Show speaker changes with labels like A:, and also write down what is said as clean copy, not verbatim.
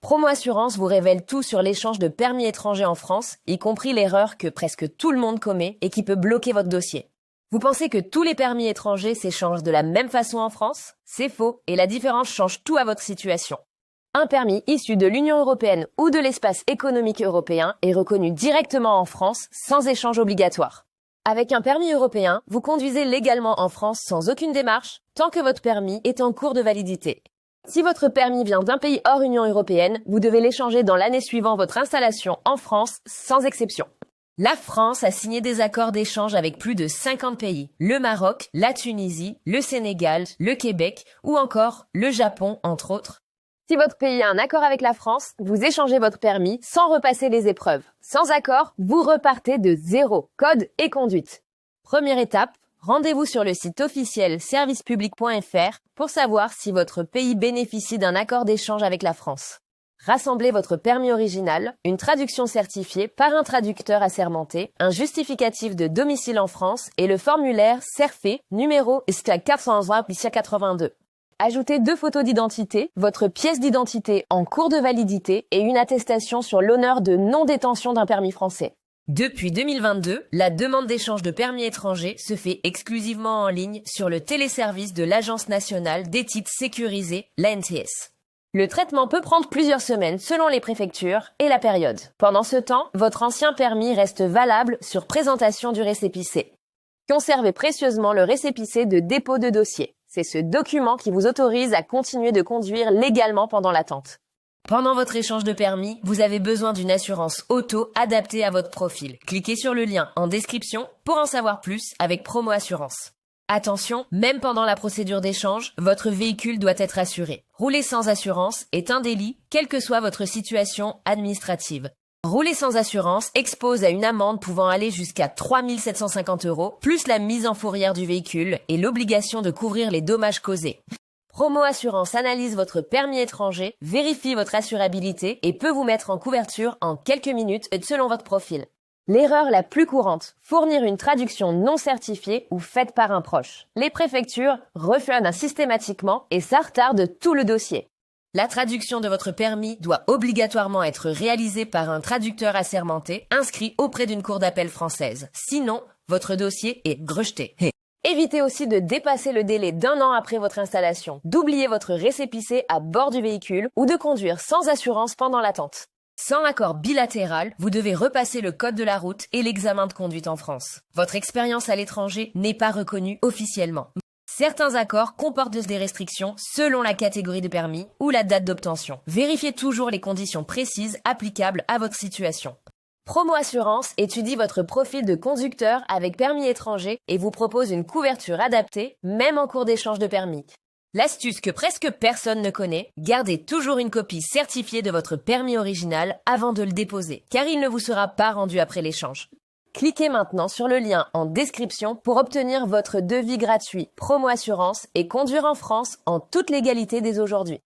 A: Promo Assurance vous révèle tout sur l'échange de permis étrangers en France, y compris l'erreur que presque tout le monde commet et qui peut bloquer votre dossier. Vous pensez que tous les permis étrangers s'échangent de la même façon en France? C'est faux, et la différence change tout à votre situation. Un permis issu de l'Union européenne ou de l'espace économique européen est reconnu directement en France sans échange obligatoire. Avec un permis européen, vous conduisez légalement en France sans aucune démarche, tant que votre permis est en cours de validité. Si votre permis vient d'un pays hors Union européenne, vous devez l'échanger dans l'année suivant votre installation en France, sans exception. La France a signé des accords d'échange avec plus de 50 pays, le Maroc, la Tunisie, le Sénégal, le Québec ou encore le Japon, entre autres. Si votre pays a un accord avec la France, vous échangez votre permis sans repasser les épreuves. Sans accord, vous repartez de zéro, code et conduite. Première étape, rendez-vous sur le site officiel servicepublic.fr pour savoir si votre pays bénéficie d'un accord d'échange avec la France. Rassemblez votre permis original, une traduction certifiée par un traducteur assermenté, un justificatif de domicile en France et le formulaire CERFE numéro 482. Ajoutez 2 photos d'identité, votre pièce d'identité en cours de validité et une attestation sur l'honneur de non-détention d'un permis français. Depuis 2022, la demande d'échange de permis étrangers se fait exclusivement en ligne sur le téléservice de l'Agence nationale des titres sécurisés, l'ANTS. Le traitement peut prendre plusieurs semaines selon les préfectures et la période. Pendant ce temps, votre ancien permis reste valable sur présentation du récépissé. Conservez précieusement le récépissé de dépôt de dossier. C'est ce document qui vous autorise à continuer de conduire légalement pendant l'attente. Pendant votre échange de permis, vous avez besoin d'une assurance auto adaptée à votre profil. Cliquez sur le lien en description pour en savoir plus avec Promo Assurance. Attention, même pendant la procédure d'échange, votre véhicule doit être assuré. Rouler sans assurance est un délit, quelle que soit votre situation administrative. Rouler sans assurance expose à une amende pouvant aller jusqu'à 3 750 €, plus la mise en fourrière du véhicule et l'obligation de couvrir les dommages causés. Promo Assurance analyse votre permis étranger, vérifie votre assurabilité et peut vous mettre en couverture en quelques minutes selon votre profil. L'erreur la plus courante, fournir une traduction non certifiée ou faite par un proche. Les préfectures refusent systématiquement et ça retarde tout le dossier. La traduction de votre permis doit obligatoirement être réalisée par un traducteur assermenté inscrit auprès d'une cour d'appel française. Sinon, votre dossier est rejeté. Évitez aussi de dépasser le délai d'1 an après votre installation, d'oublier votre récépissé à bord du véhicule ou de conduire sans assurance pendant l'attente. Sans accord bilatéral, vous devez repasser le code de la route et l'examen de conduite en France. Votre expérience à l'étranger n'est pas reconnue officiellement. Certains accords comportent des restrictions selon la catégorie de permis ou la date d'obtention. Vérifiez toujours les conditions précises applicables à votre situation. Promo Assurance étudie votre profil de conducteur avec permis étranger et vous propose une couverture adaptée, même en cours d'échange de permis. L'astuce que presque personne ne connaît, gardez toujours une copie certifiée de votre permis original avant de le déposer, car il ne vous sera pas rendu après l'échange. Cliquez maintenant sur le lien en description pour obtenir votre devis gratuit Promo Assurance et conduire en France en toute légalité dès aujourd'hui.